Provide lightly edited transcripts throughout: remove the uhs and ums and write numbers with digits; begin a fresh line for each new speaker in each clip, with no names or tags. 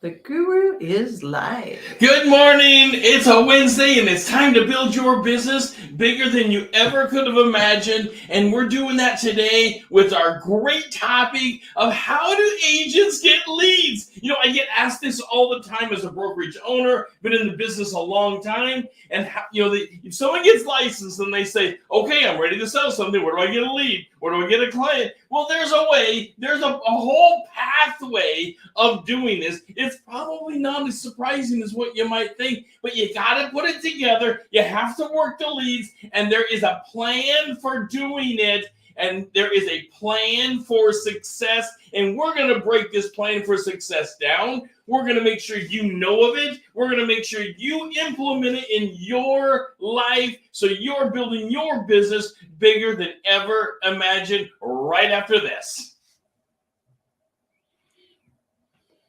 The guru is live.
Good morning. It's a Wednesday and it's time to build your business bigger than you ever could have imagined. And we're doing that today with our great topic of how do agents get leads? You know, I get asked this all the time as a brokerage owner, been in the business a long time. And, if someone gets licensed and they say, okay, I'm ready to sell something. Where do I get a lead? Where do I get a client? Well, there's a way. There's a whole pathway of doing this. It's probably not as surprising as what you might think, but you got to put it together. You have to work the leads, and there is a plan for doing it, and there is a plan for success, and we're going to break this plan for success down. We're going to make sure you know of it. We're going to make sure you implement it in your life so you're building your business bigger than ever imagined right after this.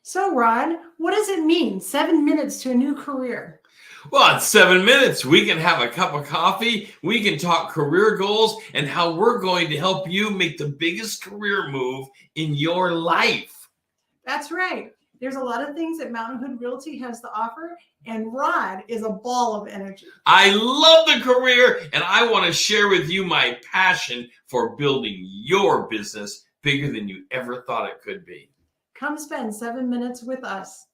So, Rod, what does it mean? 7 minutes to a new career.
Well, it's 7 minutes. We can have a cup of coffee. We can talk career goals and how we're going to help you make the biggest career move in your life.
That's right. There's a lot of things that Mountain Hood Realty has to offer, and Rod is a ball of energy.
I love the career, and I want to share with you my passion for building your business bigger than you ever thought it could be.
Come spend 7 minutes with us.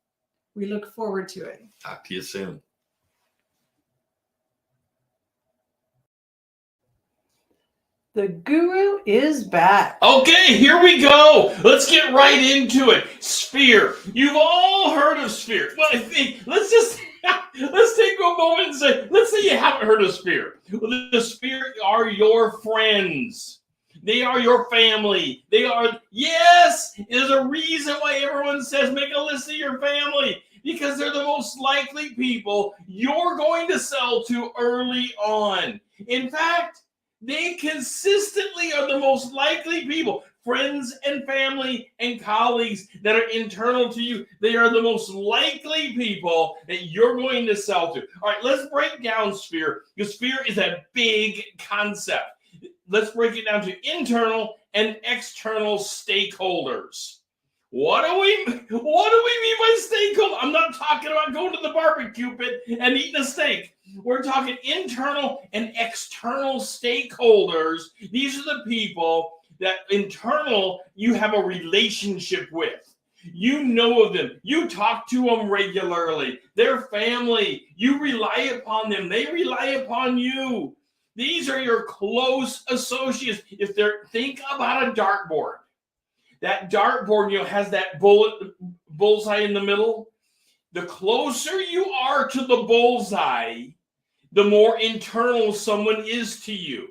We look forward to it.
Talk to you soon.
The guru is back.
Okay, here we go. Let's get right into it. Sphere. You've all heard of Sphere. Well, I think let's take a moment and say, let's say you haven't heard of Sphere. Well, the Sphere are your friends. They are your family. Yes, there's a reason why everyone says make a list of your family, because they're the most likely people you're going to sell to early on. In fact, they consistently are the most likely people, friends and family and colleagues that are internal to you. They are the most likely people that you're going to sell to. All right, let's break down Sphere, because Sphere is a big concept. Let's break it down to internal and external stakeholders. What do we mean by stakeholder? I'm not talking about going to the barbecue pit and eating a steak. We're talking internal and external stakeholders. These are the people that internal you have a relationship with. You know of them. You talk to them regularly. They're family. You rely upon them. They rely upon you. These are your close associates. Think about a dartboard. That dartboard, has that bullseye in the middle. The closer you are to the bullseye, the more internal someone is to you.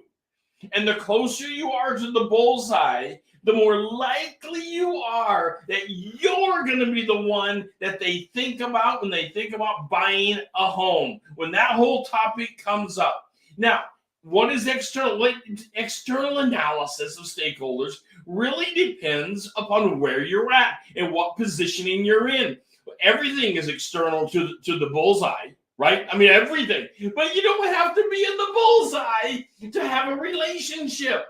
And the closer you are to the bullseye, the more likely you are that you're going to be the one that they think about when they think about buying a home, when that whole topic comes up. Now, what is external? External analysis of stakeholders really depends upon where you're at and what positioning you're in. Everything is external to the bullseye, right? I mean, everything. But you don't have to be in the bullseye to have a relationship.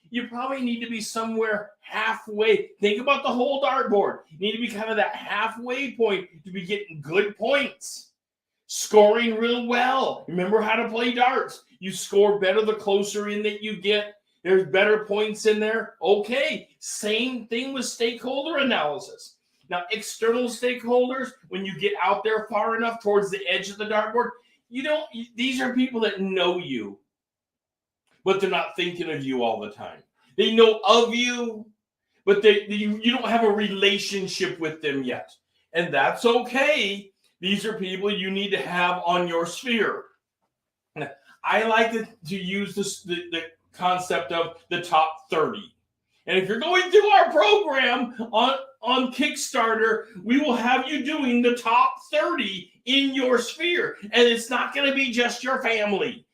You probably need to be somewhere halfway. Think about the whole dartboard. You need to be kind of that halfway point to be getting good points. Scoring real well. Remember how to play darts. You score better the closer in that you get. There's better points in there. Okay, same thing with stakeholder analysis. Now, external stakeholders, when you get out there far enough towards the edge of the dartboard, these are people that know you, but they're not thinking of you all the time. They know of you, but you don't have a relationship with them yet. And that's okay. These are people you need to have on your sphere. I like to use the concept of the top 30. And if you're going through our program on Kickstarter, we will have you doing the top 30 in your sphere. And it's not going to be just your family.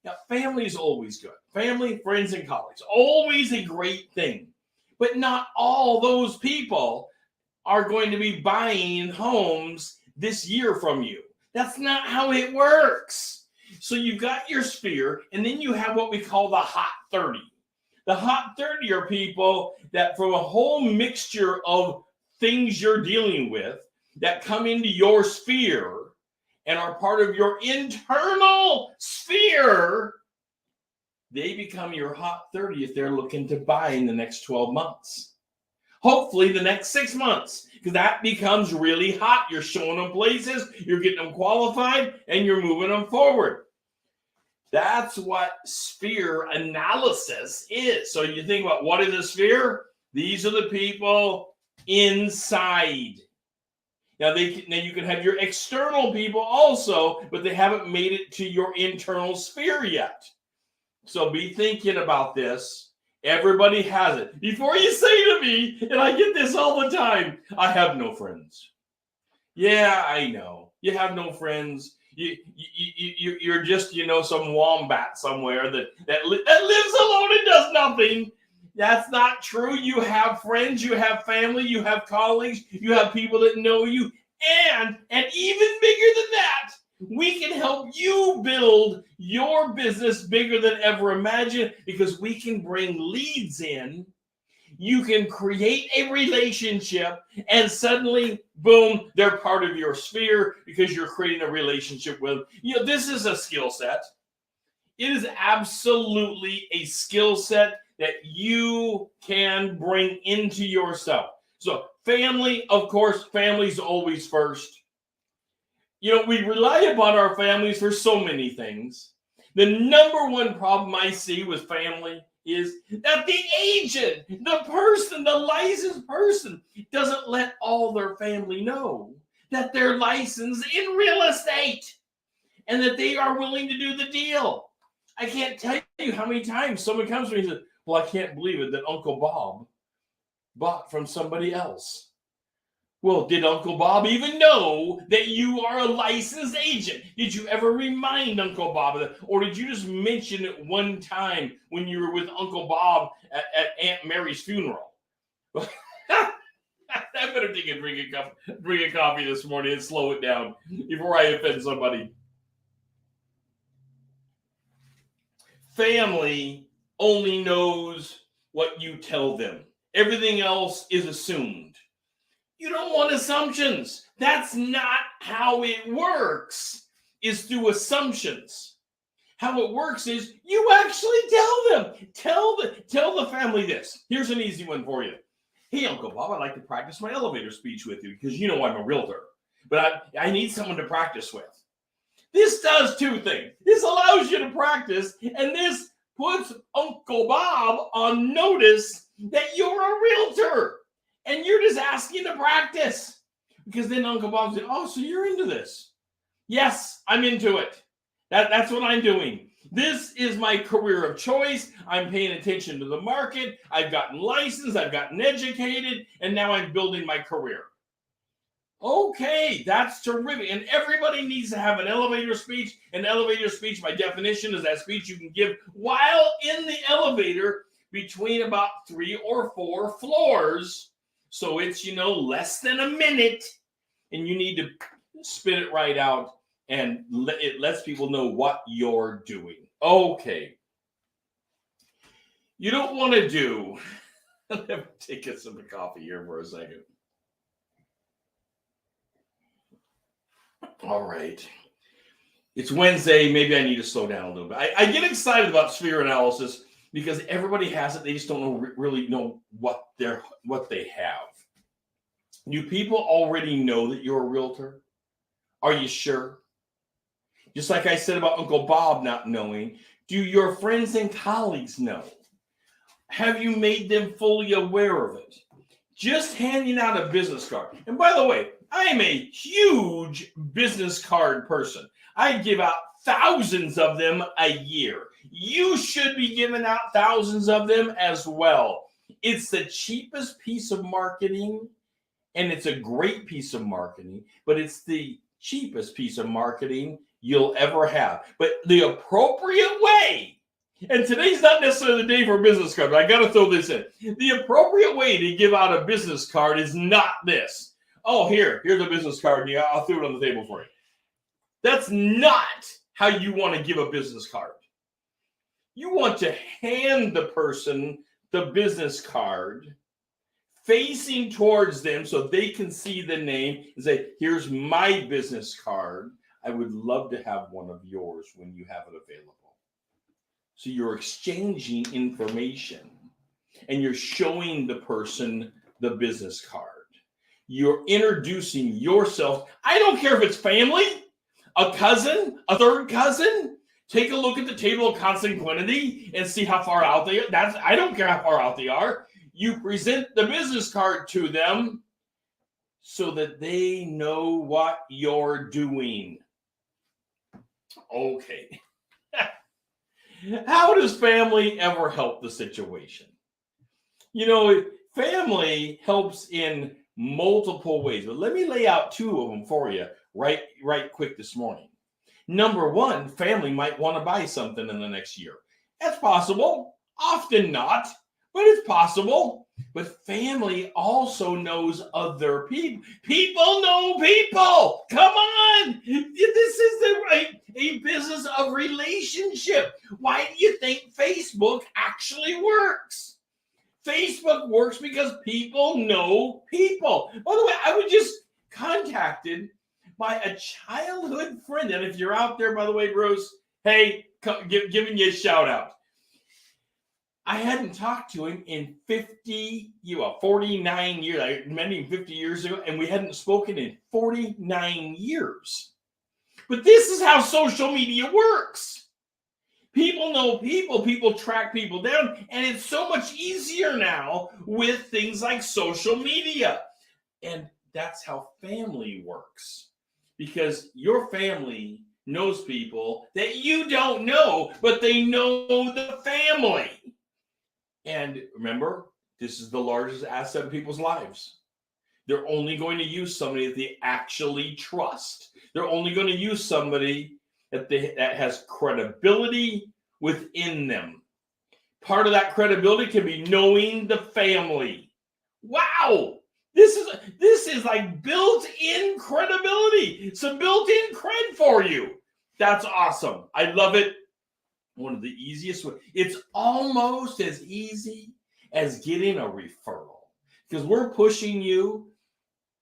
Now, family is always good. Family, friends, and colleagues. Always a great thing. But not all those people are going to be buying homes this year from you. That's not how it works. So you've got your sphere, and then you have what we call the hot 30. The hot 30 are people that from a whole mixture of things you're dealing with, that come into your sphere and are part of your internal sphere, they become your hot 30 if they're looking to buy in the next 12 months. Hopefully the next 6 months, because that becomes really hot. You're showing them places, you're getting them qualified, and you're moving them forward. That's what sphere analysis is. So you think about, what is a sphere? These are the people inside. Now you can have your external people also, but they haven't made it to your internal sphere yet. So be thinking about this. Everybody has it. Before you say to me, and I get this all the time, I have no friends. Yeah, I know. You have no friends. You're just, some wombat somewhere that lives alone and does nothing. That's not true. You have friends, you have family, you have colleagues, you have people that know you. And even bigger than that, we can help you build your business bigger than ever imagined, because we can bring leads in. You can create a relationship, and suddenly, boom, they're part of your sphere because you're creating a relationship with them. This is a skill set. It is absolutely a skill set that you can bring into yourself. So family, of course, family's always first. We rely upon our families for so many things. The number one problem I see with family is that the agent, the person, the licensed person, doesn't let all their family know that they're licensed in real estate and that they are willing to do the deal. I can't tell you how many times someone comes to me and says, well, I can't believe it that Uncle Bob bought from somebody else. Well, did Uncle Bob even know that you are a licensed agent? Did you ever remind Uncle Bob of that? Or did you just mention it one time when you were with Uncle Bob at Aunt Mary's funeral? I better take a drink of coffee this morning and slow it down before I offend somebody. Family only knows what you tell them. Everything else is assumed. You don't want assumptions. That's not how it works, is through assumptions. How it works is you actually tell them. Tell the family this. Here's an easy one for you. Hey, Uncle Bob, I'd like to practice my elevator speech with you because I'm a realtor. But I need someone to practice with. This does two things. This allows you to practice, and this puts Uncle Bob on notice that you're a realtor. And you're just asking to practice. Because then Uncle Bob said, oh, so you're into this. Yes, I'm into it. That's what I'm doing. This is my career of choice. I'm paying attention to the market. I've gotten licensed. I've gotten educated. And now I'm building my career. Okay, that's terrific. And everybody needs to have an elevator speech. An elevator speech, by definition, is that speech you can give while in the elevator between about 3 or 4 floors. So it's, less than a minute, and you need to spit it right out, and it lets people know what you're doing. Okay. You don't want to do, let me take a sip of coffee here for a second. All right. It's Wednesday. Maybe I need to slow down a little bit. I get excited about sphere analysis because everybody has it. They just don't really know what they have. Do people already know that you're a realtor? Are you sure? Just like I said about Uncle Bob not knowing, do your friends and colleagues know? Have you made them fully aware of it? Just handing out a business card. And by the way, I am a huge business card person. I give out thousands of them a year. You should be giving out thousands of them as well. It's the cheapest piece of marketing, and it's a great piece of marketing, but it's the cheapest piece of marketing you'll ever have. But the appropriate way, and today's not necessarily the day for a business card, but I got to throw this in. The appropriate way to give out a business card is not this. Oh, here's a business card. Yeah, I'll throw it on the table for you. That's not how you want to give a business card. You want to hand the person the business card facing towards them so they can see the name and say, here's my business card. I would love to have one of yours when you have it available. So you're exchanging information and you're showing the person the business card. You're introducing yourself. I don't care if it's family, a cousin, a third cousin. Take a look at the table of consanguinity and see how far out they are. I don't care how far out they are. You present the business card to them so that they know what you're doing. Okay. How does family ever help the situation? Family helps in multiple ways, but let me lay out two of them for you right quick this morning. Number one, family might want to buy something in the next year. That's possible. Often not, but it's possible. But family also knows other people. People know people. Come on. This is a business of relationship. Why do you think Facebook actually works? Facebook works because people know people. By the way, I was just contacted by a childhood friend. And if you're out there, by the way, Bruce, hey, giving you a shout out. I hadn't talked to him in 49 years. I met him 50 years ago, and we hadn't spoken in 49 years. But this is how social media works. People know people, people track people down, and it's so much easier now with things like social media. And that's how family works. Because your family knows people that you don't know, but they know the family. And remember, this is the largest asset of people's lives. They're only going to use somebody that they actually trust. They're only going to use somebody that has credibility within them. Part of that credibility can be knowing the family. Wow! This is like built-in credibility. Some built-in cred for you. That's awesome. I love it. One of the easiest ways. It's almost as easy as getting a referral, because we're pushing you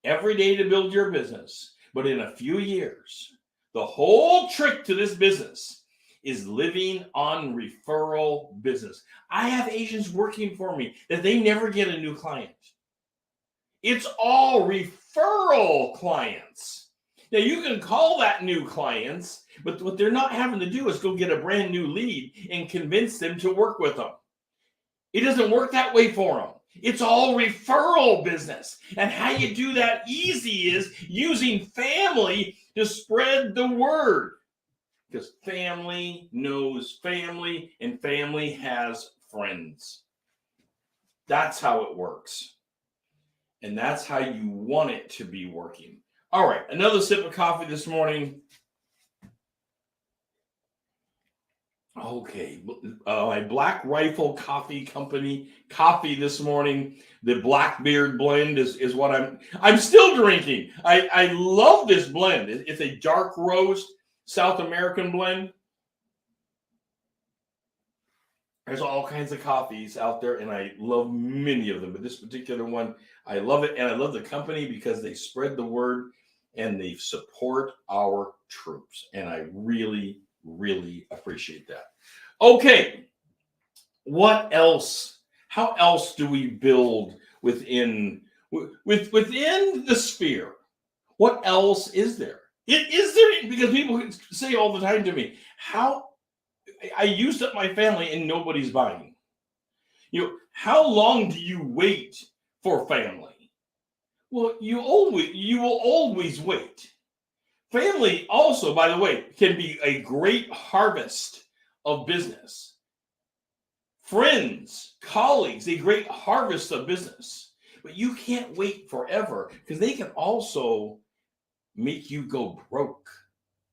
every day to build your business. But in a few years, the whole trick to this business is living on referral business. I have agents working for me that they never get a new client. It's all referral clients. Now, you can call that new clients, but what they're not having to do is go get a brand new lead and convince them to work with them. It doesn't work that way for them. It's all referral business. And how you do that easy is using family to spread the word. Because family knows family, and family has friends. That's how it works. And that's how you want it to be working. All right, another sip of coffee this morning. Okay, my Black Rifle Coffee Company coffee this morning. The Blackbeard blend is what I'm still drinking. I love this blend. It's a dark roast South American blend. There's all kinds of coffees out there, and I love many of them. But this particular one, I love it, and I love the company because they spread the word and they support our troops. And I really, really appreciate that. Okay, what else? How else do we build within the sphere? What else is there? Is there, because people say all the time to me, how I used up my family and nobody's buying. How long do you wait for family? Well, you will always wait. Family also, by the way, can be a great harvest of business. Friends, colleagues, a great harvest of business. But you can't wait forever, because they can also make you go broke.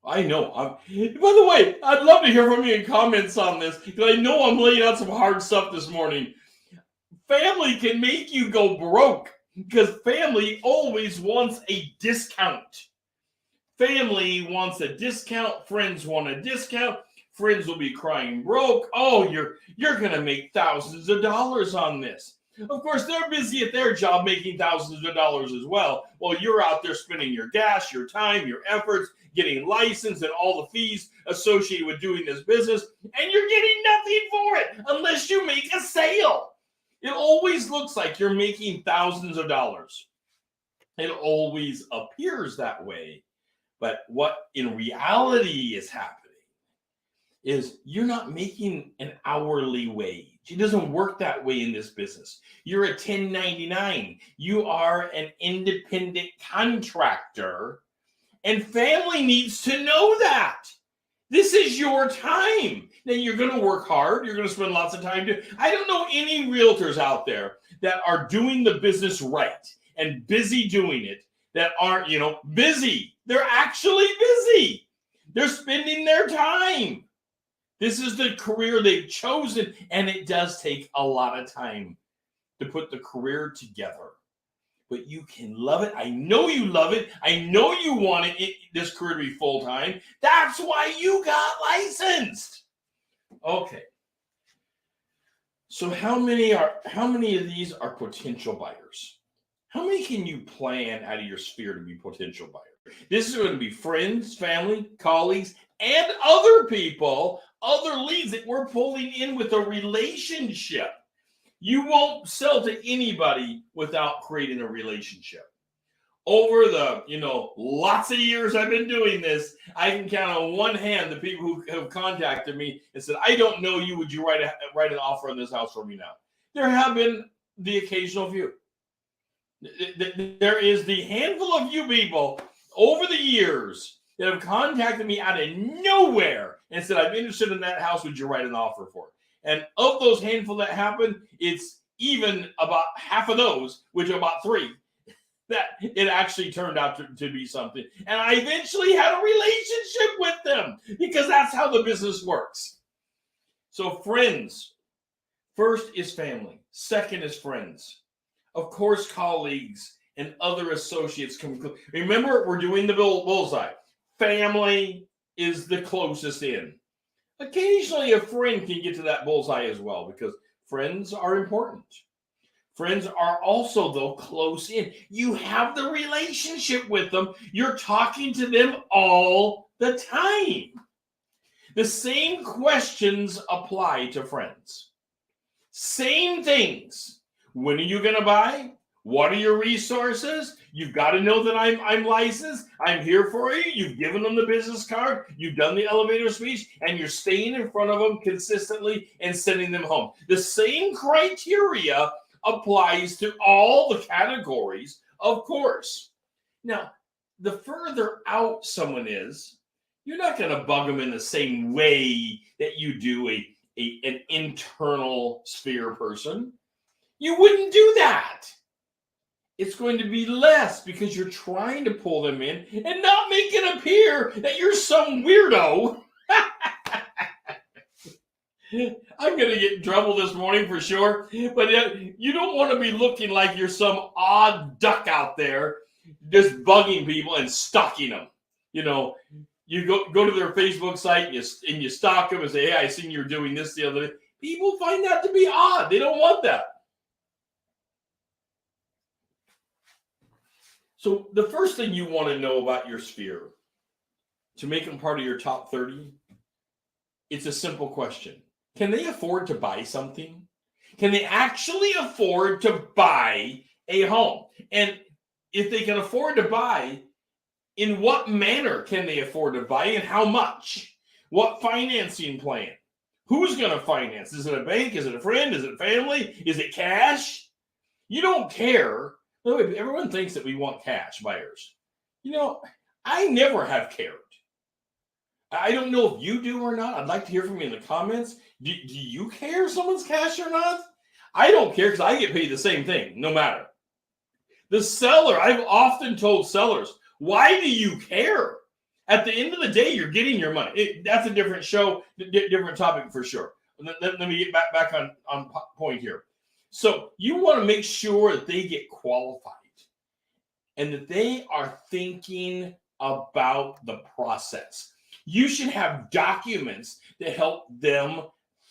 I know. By the way, I'd love to hear from you in comments on this, because I know I'm laying out some hard stuff this morning. Family can make you go broke, because family always wants a discount. Family wants a discount. Friends want a discount. Friends will be crying broke. Oh, you're going to make thousands of dollars on this. Of course, they're busy at their job making thousands of dollars as well, while you're out there spending your gas, your time, your efforts, getting licensed and all the fees associated with doing this business, and you're getting nothing for it unless you make a sale. It always looks like you're making thousands of dollars. It always appears that way. But what in reality is happening is you're not making an hourly wage. It doesn't work that way in this business. You're a 1099. You are an independent contractor, and family needs to know that. This is your time. Now, you're going to work hard. You're going to spend lots of time. I don't know any realtors out there that are doing the business right and busy doing it that aren't, busy. They're actually busy. They're spending their time. This is the career they've chosen, and it does take a lot of time to put the career together. But you can love it. I know you love it. I know you want this career to be full-time. That's why you got licensed. Okay. So how many of these are potential buyers? How many can you plan out of your sphere to be potential buyers? This is going to be friends, family, colleagues, and other people, other leads that we're pulling in with a relationship. You won't sell to anybody without creating a relationship. Over the, lots of years I've been doing this, I can count on one hand the people who have contacted me and said, I don't know you. Would you write an offer on this house for me now? There have been the occasional few. There is the handful of you people over the years that have contacted me out of nowhere and said, I'm interested in that house. Would you write an offer for it? And of those handful that happened, it's even about half of those, which are about 3, that it actually turned out to be something. And I eventually had a relationship with them because that's how the business works. So friends, first is family. Second is friends. Of course, colleagues and other associates come. Remember, we're doing the bullseye. Family is the closest in. Occasionally, a friend can get to that bullseye as well because friends are important. Friends are also, though, close in. You have the relationship with them. You're talking to them all the time. The same questions apply to friends. Same things. When are you going to buy? What are your resources? You've got to know that I'm licensed. I'm here for you. You've given them the business card. You've done the elevator speech, and you're staying in front of them consistently and sending them home. The same criteria applies to all the categories, of course. Now, the further out someone is, you're not going to bug them in the same way that you do an internal sphere person. You wouldn't do that. It's going to be less because you're trying to pull them in and not make it appear that you're some weirdo. I'm going to get in trouble this morning for sure, but you don't want to be looking like you're some odd duck out there just bugging people and stalking them. You go to their Facebook site and you stalk them and say, hey, I seen you're doing this the other day. People find that to be odd. They don't want that. So the first thing you want to know about your sphere, to make them part of your top 30, it's a simple question. Can they afford to buy something? Can they actually afford to buy a home? And if they can afford to buy, in what manner can they afford to buy and how much? What financing plan? Who's going to finance? Is it a bank? Is it a friend? Is it family? Is it cash? You don't care. Everyone thinks that we want cash buyers. I never have cared. I don't know if you do or not. I'd like to hear from you in the comments. Do you care if someone's cash or not? I don't care because I get paid the same thing, no matter. The seller, I've often told sellers, why do you care? At the end of the day, you're getting your money. That's a different show, different topic for sure. Let me get back on point here. So you want to make sure that they get qualified and that they are thinking about the process. You should have documents that help them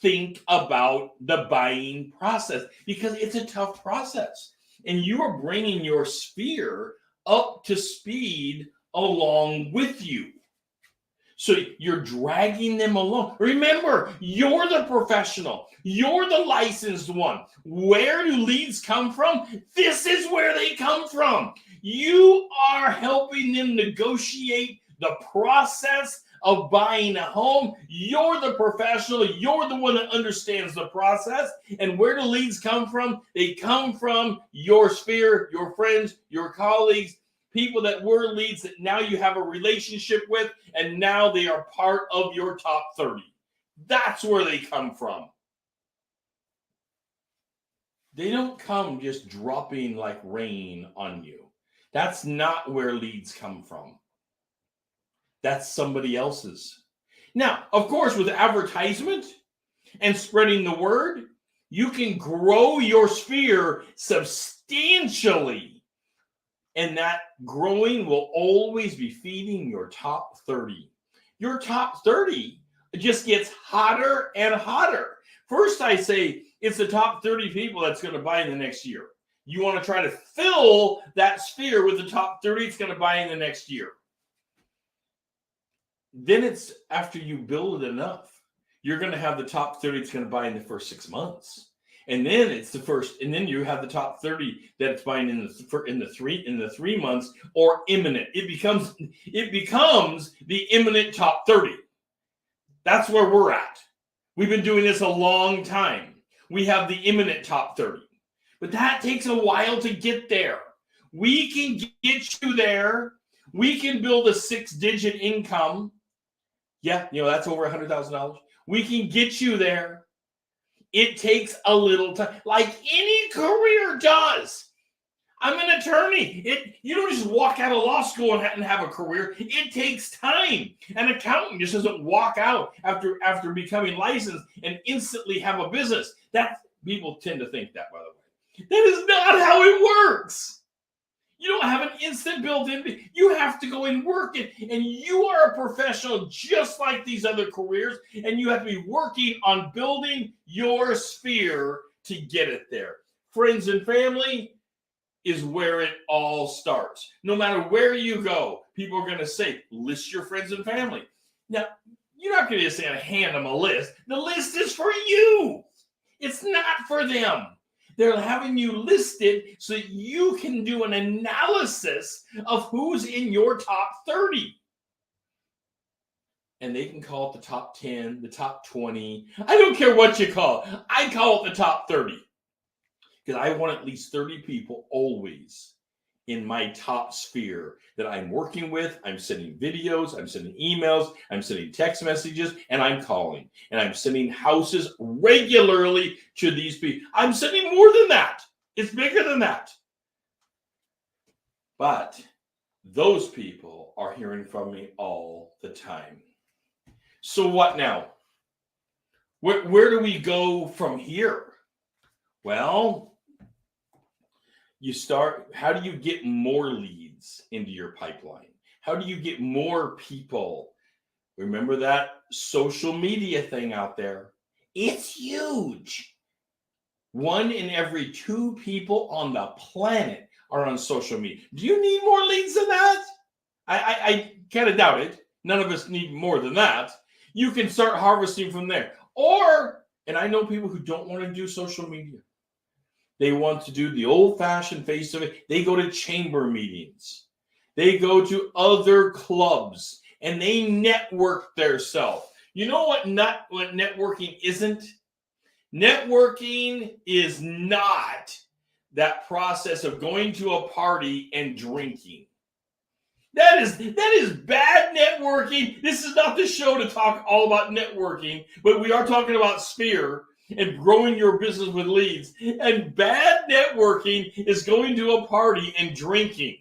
think about the buying process because it's a tough process. And you are bringing your sphere up to speed along with you. So you're dragging them along. Remember, you're the professional. You're the licensed one. Where do leads come from? This is where they come from. You are helping them negotiate the process of buying a home. You're the professional. You're the one that understands the process. And where do leads come from? They come from your sphere, your friends, your colleagues, people that were leads that now you have a relationship with, and now they are part of your top 30. That's where they come from. They don't come just dropping like rain on you. That's not where leads come from. That's somebody else's. Now, of course, with advertisement and spreading the word, you can grow your sphere substantially. And that growing will always be feeding your top 30. Your top 30 just gets hotter and hotter. First, I say it's the top 30 people that's going to buy in the next year. You want to try to fill that sphere with the top 30 it's going to buy in the next year. Then it's after you build it enough, you're going to have the top 30 that's going to buy in the first 6 months. And then it's the first, and then you have the top 30 that's buying in the 3 months or imminent. It becomes the imminent top 30. That's where we're at. We've been doing this a long time. We have the imminent top 30. But that takes a while to get there. We can get you there. We can build a 6-digit income. Yeah, that's over $100,000. We can get you there. It takes a little time, like any career does. I'm an attorney. You don't just walk out of law school and have a career. It takes time. An accountant just doesn't walk out after becoming licensed and instantly have a business. That people tend to think that, by the way. That is not how it works. You don't have an instant built-in. You have to go and work it. And you are a professional just like these other careers. And you have to be working on building your sphere to get it there. Friends and family is where it all starts. No matter where you go, people are going to say, list your friends and family. Now, you're not going to just say, hand them a list. The list is for you. It's not for them. They're having you listed so that you can do an analysis of who's in your top 30. And they can call it the top 10, the top 20. I don't care what you call it. I call it the top 30. Because I want at least 30 people always in my top sphere that I'm working with. I'm sending videos, I'm sending emails, I'm sending text messages, and I'm calling. And I'm sending houses regularly to these people. I'm sending more than that. It's bigger than that. But those people are hearing from me all the time. So what now? Where do we go from here? Well, you start, how do you get more leads into your pipeline? How do you get more people? Remember that social media thing out there? It's huge. 1 in every 2 people on the planet are on social media. Do you need more leads than that? I kind of doubt it. None of us need more than that. You can start harvesting from there. Or, and I know people who don't want to do social media. They want to do the old-fashioned face-to-face. They go to chamber meetings. They go to other clubs, and they network theirself. You know what networking isn't? Networking is not that process of going to a party and drinking. That is bad networking. This is not the show to talk all about networking, but we are talking about sphere and growing your business with leads. And bad networking is going to a party and drinking.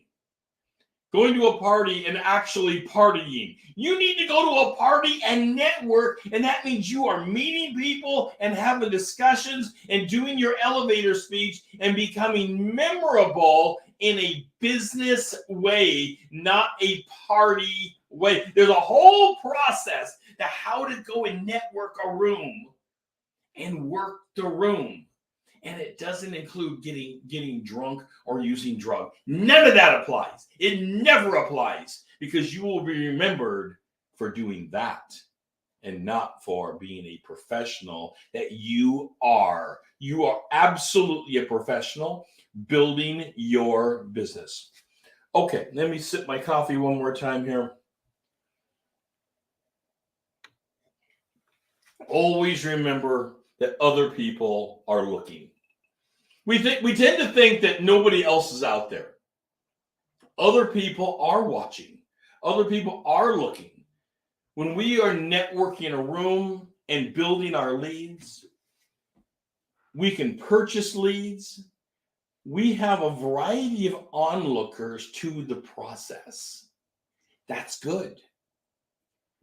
Going to a party and actually partying. You need to go to a party and network, and that means you are meeting people and having discussions and doing your elevator speech and becoming memorable in a business way, not a party way. There's a whole process to how to go and network a room and work the room. And it doesn't include getting drunk or using drugs. None of that applies. It never applies, because you will be remembered for doing that and not for being a professional that you are. You are absolutely a professional building your business. Okay, let me sip my coffee one more time here. Always remember that other people are looking. We tend to think that nobody else is out there. Other people are watching. Other people are looking. When we are networking in a room and building our leads, we can purchase leads. We have a variety of onlookers to the process. That's good.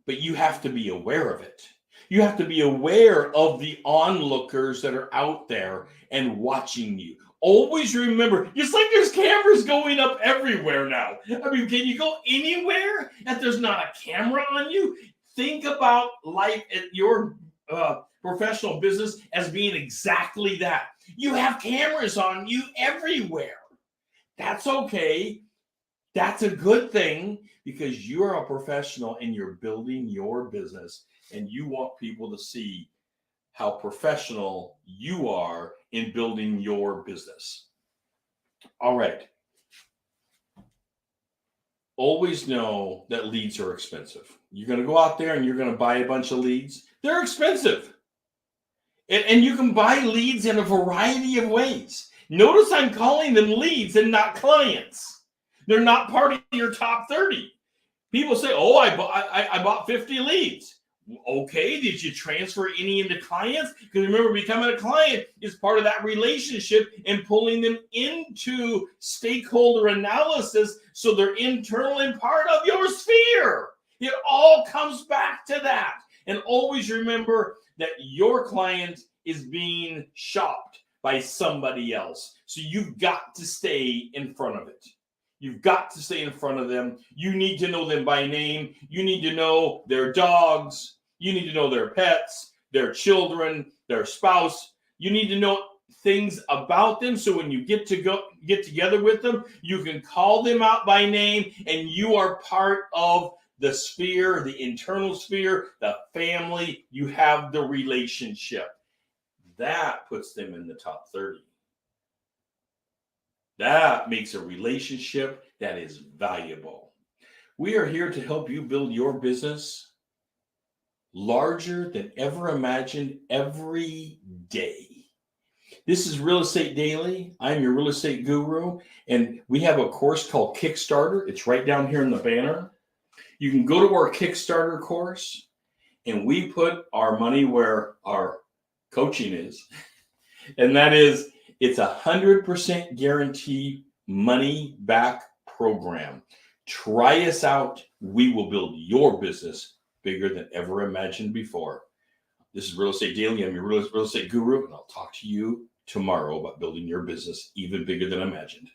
But you have to be aware of it. You have to be aware of the onlookers that are out there and watching you. Always remember, it's like there's cameras going up everywhere now. I mean, can you go anywhere that there's not a camera on you? Think about life at your professional business as being exactly that. You have cameras on you everywhere. That's okay. That's a good thing, because you're a professional and you're building your business, and you want people to see how professional you are in building your business. All right. Always know that leads are expensive. You're going to go out there and you're going to buy a bunch of leads. They're expensive. And you can buy leads in a variety of ways. Notice I'm calling them leads and not clients. They're not part of your top 30. People say, oh, I bought 50 leads. Okay, did you transfer any into clients? Because remember, becoming a client is part of that relationship and pulling them into stakeholder analysis, so they're internal and part of your sphere. It all comes back to that. And always remember that your client is being shopped by somebody else. So you've got to stay in front of it. You've got to stay in front of them. You need to know them by name. You need to know their dogs. You need to know their pets, their children, their spouse. You need to know things about them, so when you get together with them, you can call them out by name, and you are part of the sphere, the internal sphere, the family. You have the relationship. That puts them in the top 30. That makes a relationship that is valuable. We are here to help you build your business larger than ever imagined every day. This is Real Estate Daily. I'm your real estate guru, and we have a course called Kickstarter. It's right down here in the banner. You can go to our Kickstarter course, and we put our money where our coaching is, and that is, it's 100% guarantee money back program. Try us out. We will build your business bigger than ever imagined before. This is Real Estate Daily. I'm your real estate guru, and I'll talk to you tomorrow about building your business even bigger than imagined.